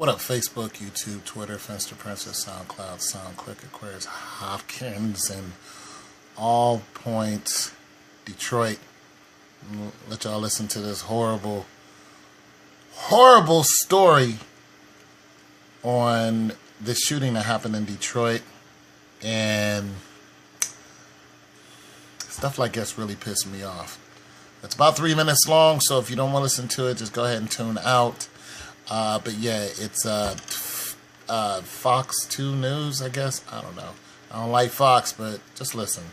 What up, Facebook, YouTube, Twitter, Finster Princess, SoundCloud, SoundClick, Aquarius, Hopkins, and All Points, Detroit. Let y'all listen to this horrible story on the shooting that happened in Detroit. And stuff like this really pissed me off. It's about 3 minutes long, so if you don't want to listen to it, just go ahead and tune out. But yeah, it's Fox 2 News, I guess. I don't know. I don't like Fox, but just listen.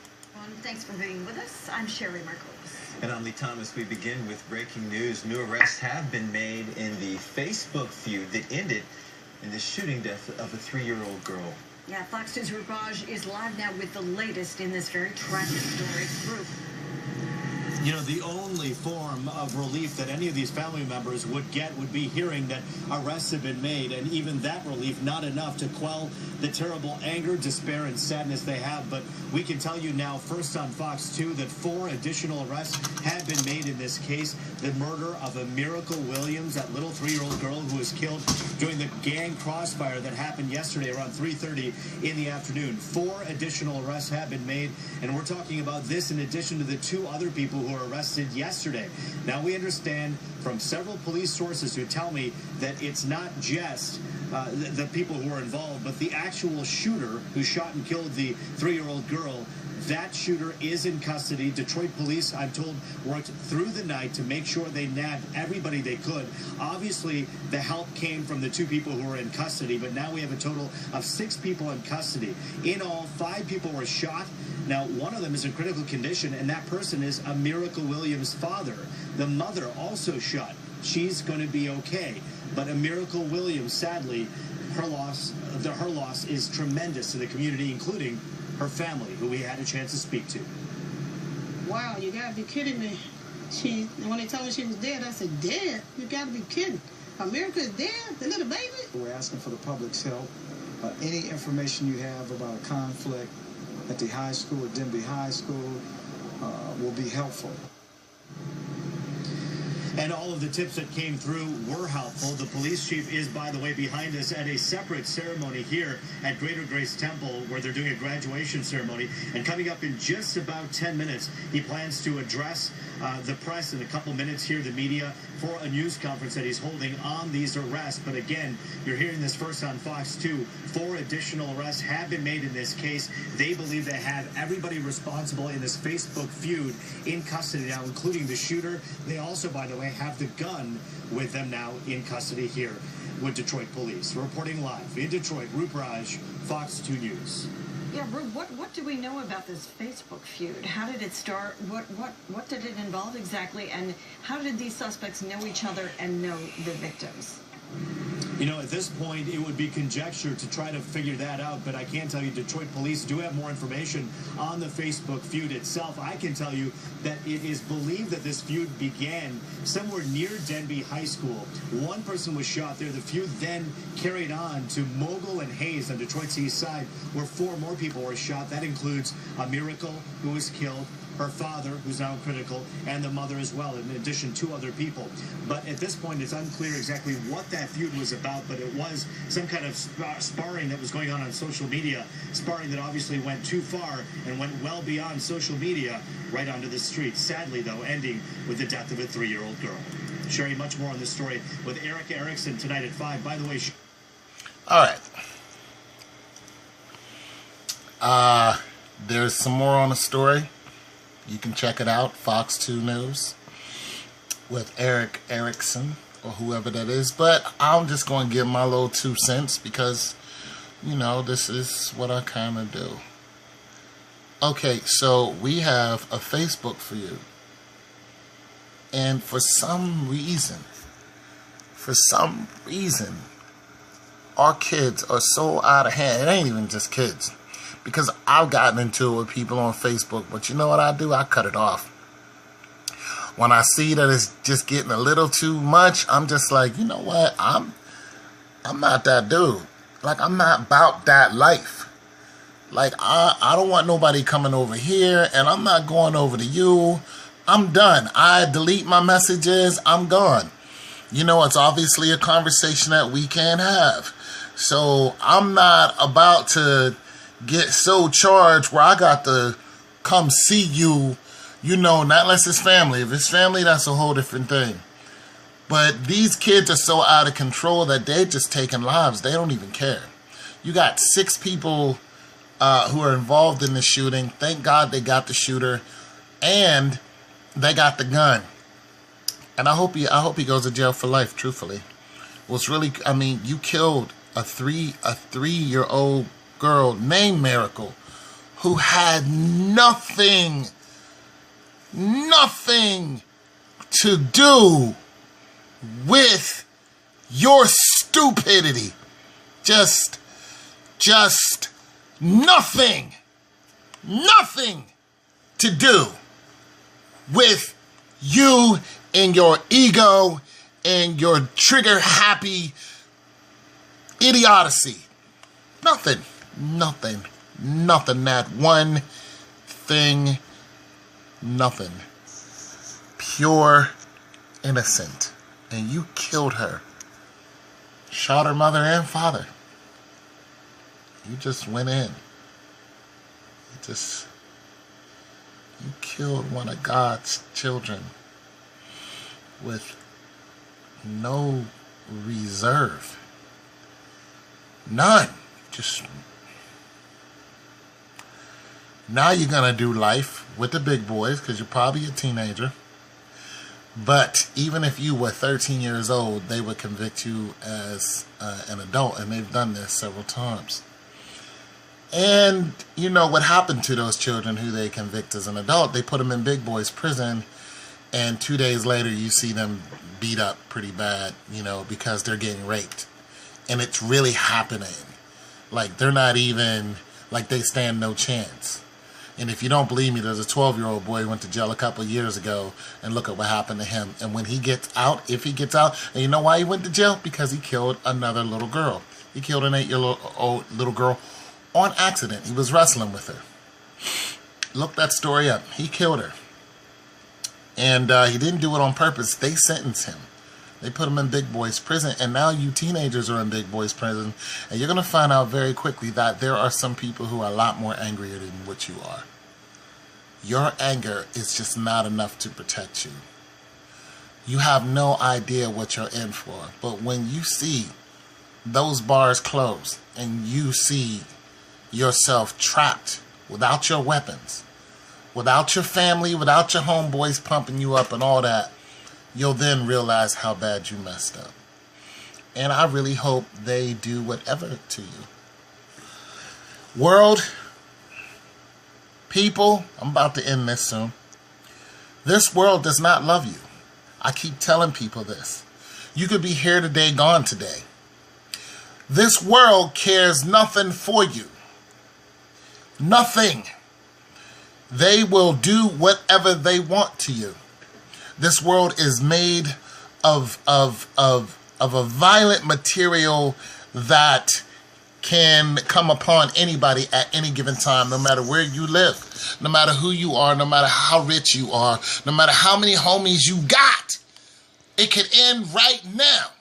Thanks for being with us. I'm Sherry Marcos. And I'm Lee Thomas. We begin with breaking news. New arrests have been made in the Facebook feud that ended in the shooting death of a 3-year-old girl. Yeah, Fox News Rouge is live now with the latest in this very tragic story. Group. You know, the only form of relief that any of these family members would get would be hearing that arrests have been made, and even that relief not enough to quell the terrible anger, despair, and sadness they have. But we can tell you now, first on Fox 2, that 4 additional arrests have been made in this case. The murder of a Miracle Williams, that little 3-year-old girl who was killed during the gang crossfire that happened yesterday around 3:30 in the afternoon. 4 additional arrests have been made, and we're talking about this in addition to the 2 other people who were arrested yesterday. Now, we understand from several police sources who tell me that it's not just the people who are involved, but the actual shooter who shot and killed the 3-year-old girl. That shooter is in custody. Detroit police, I'm told, worked through the night to make sure they nabbed everybody they could. Obviously, the help came from the 2 people who were in custody, but now we have a total of 6 people in custody. In all, 5 people were shot. Now, one of them is in critical condition, and that person is a Miracle Williams' father. The mother also shot. She's going to be okay. But a Miracle Williams, sadly, her loss is tremendous to the community, including her family, who we had a chance to speak to. Wow, you gotta be kidding me. When they told me she was dead, I said, dead? You gotta be kidding. America is dead? The little baby? We're asking for the public's help. Any information you have about a conflict at the high school, at Denby High School, will be helpful. And all of the tips that came through were helpful. The police chief is, by the way, behind us at a separate ceremony here at Greater Grace Temple, where they're doing a graduation ceremony. And coming up in just about 10 minutes, he plans to address the press in a couple minutes here, the media, for a news conference that he's holding on these arrests. But again, you're hearing this first on Fox 2. 4 additional arrests have been made in this case. They believe they have everybody responsible in this Facebook feud in custody now, including the shooter. They also, by the way, have the gun with them now in custody here with Detroit police. Reporting live in Detroit, Rouge, Fox 2 News. Yeah, Rube, what do we know about this Facebook feud? How did it start? What did it involve exactly? And how did these suspects know each other and know the victims? You know, at this point, it would be conjecture to try to figure that out, but I can tell you Detroit police do have more information on the Facebook feud itself. I can tell you that it is believed that this feud began somewhere near Denby High School. 1 person was shot there. The feud then carried on to Mogul and Hayes on Detroit's east side, where 4 more people were shot. That includes a Miracle, who was killed, her father, who's now critical, and the mother as well, in addition to 2 other people. But at this point, it's unclear exactly what that feud was about, but it was some kind of sparring that was going on social media, sparring that obviously went too far and went well beyond social media, right onto the streets. Sadly, though, ending with the death of a 3-year-old girl. Sharing much more on this story with Eric Erickson tonight at 5. By the way... All right. There's some more on the story. You can check it out, Fox 2 News, with Eric Erickson, or whoever that is. But I'm just going to give my little 2 cents because, you know, this is what I kind of do. Okay, so we have a Facebook feud. And for some reason, our kids are so out of hand. It ain't even just kids. Because I've gotten into it with people on Facebook, but you know what I do? I cut it off. When I see that it's just getting a little too much, I'm just like, you know what? I'm not that dude. Like, I'm not about that life. Like, I don't want nobody coming over here, and I'm not going over to you. I'm done. I delete my messages. I'm gone. you know, it's obviously a conversation that we can't have. So I'm not about to get so charged where I got to come see you, you know, not unless it's family. If it's family, that's a whole different thing. But these kids are so out of control that they're just taking lives. They don't even care. You got 6 people who are involved in the shooting. Thank God they got the shooter, and they got the gun. And I hope he goes to jail for life. Truthfully, what's really, I mean, you killed a 3-year-old girl named Miracle, who had nothing to do with your stupidity. Just nothing to do with you and your ego and your trigger happy idiocy. Nothing. Not one thing. Nothing. Pure innocent. And you killed her. Shot her mother and father. You just went in. You killed one of God's children with no reserve. None. Just, now you're going to do life with the big boys because you're probably a teenager. But even if you were 13 years old, they would convict you as an adult, and they've done this several times. And you know what happened to those children who they convict as an adult? They put them in big boys prison, and 2 days later you see them beat up pretty bad, you know, because they're getting raped. And it's really happening. Like, they're not even, like, they stand no chance. And if you don't believe me, there's a 12-year-old boy who went to jail a couple of years ago, and look at what happened to him. And when he gets out, if he gets out, and you know why he went to jail? Because he killed another little girl. He killed an 8-year-old little girl on accident. He was wrestling with her. Look that story up. He killed her. And he didn't do it on purpose. They sentenced him. They put him in big boys prison, and now you teenagers are in big boys prison, and you're going to find out very quickly that there are some people who are a lot more angrier than what you are. Your anger is just not enough to protect you. You have no idea what you're in for, but when you see those bars close and you see yourself trapped without your weapons, without your family, without your homeboys pumping you up and all that, you'll then realize how bad you messed up. And I really hope they do whatever to you. World, people, I'm about to end this soon. This world does not love you. I keep telling people this. You could be here today, gone today. This world cares nothing for you. Nothing. They will do whatever they want to you. This world is made of a violent material that can come upon anybody at any given time, no matter where you live, no matter who you are, no matter how rich you are, no matter how many homies you got. It could end right now,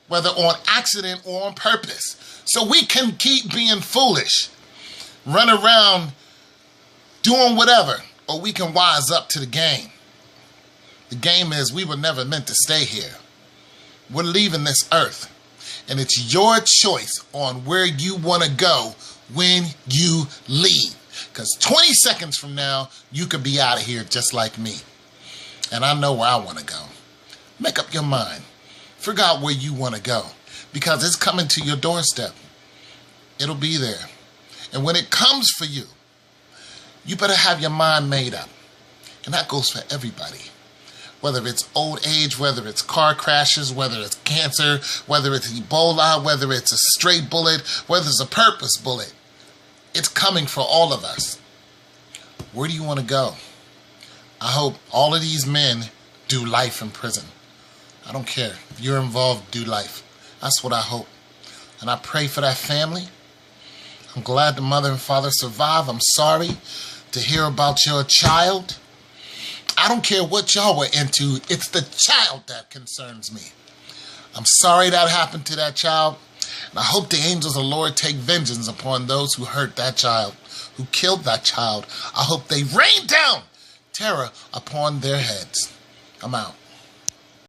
whether on accident or on purpose. So we can keep being foolish, run around doing whatever, or we can wise up to the game. The game is we were never meant to stay here. We're leaving this earth. And it's your choice on where you want to go when you leave. Because 20 seconds from now, you could be out of here just like me. And I know where I want to go. Make up your mind. Figure out where you want to go. Because it's coming to your doorstep. It'll be there. And when it comes for you, you better have your mind made up. And that goes for everybody. Whether it's old age, whether it's car crashes, whether it's cancer, whether it's Ebola, whether it's a stray bullet, whether it's a purpose bullet. It's coming for all of us. Where do you want to go? I hope all of these men do life in prison. I don't care. If you're involved, do life. That's what I hope. And I pray for that family. I'm glad the mother and father survived. I'm sorry to hear about your child. I don't care what y'all were into. It's the child that concerns me. I'm sorry that happened to that child. And I hope the angels of the Lord take vengeance upon those who hurt that child, who killed that child. I hope they rain down terror upon their heads. I'm out.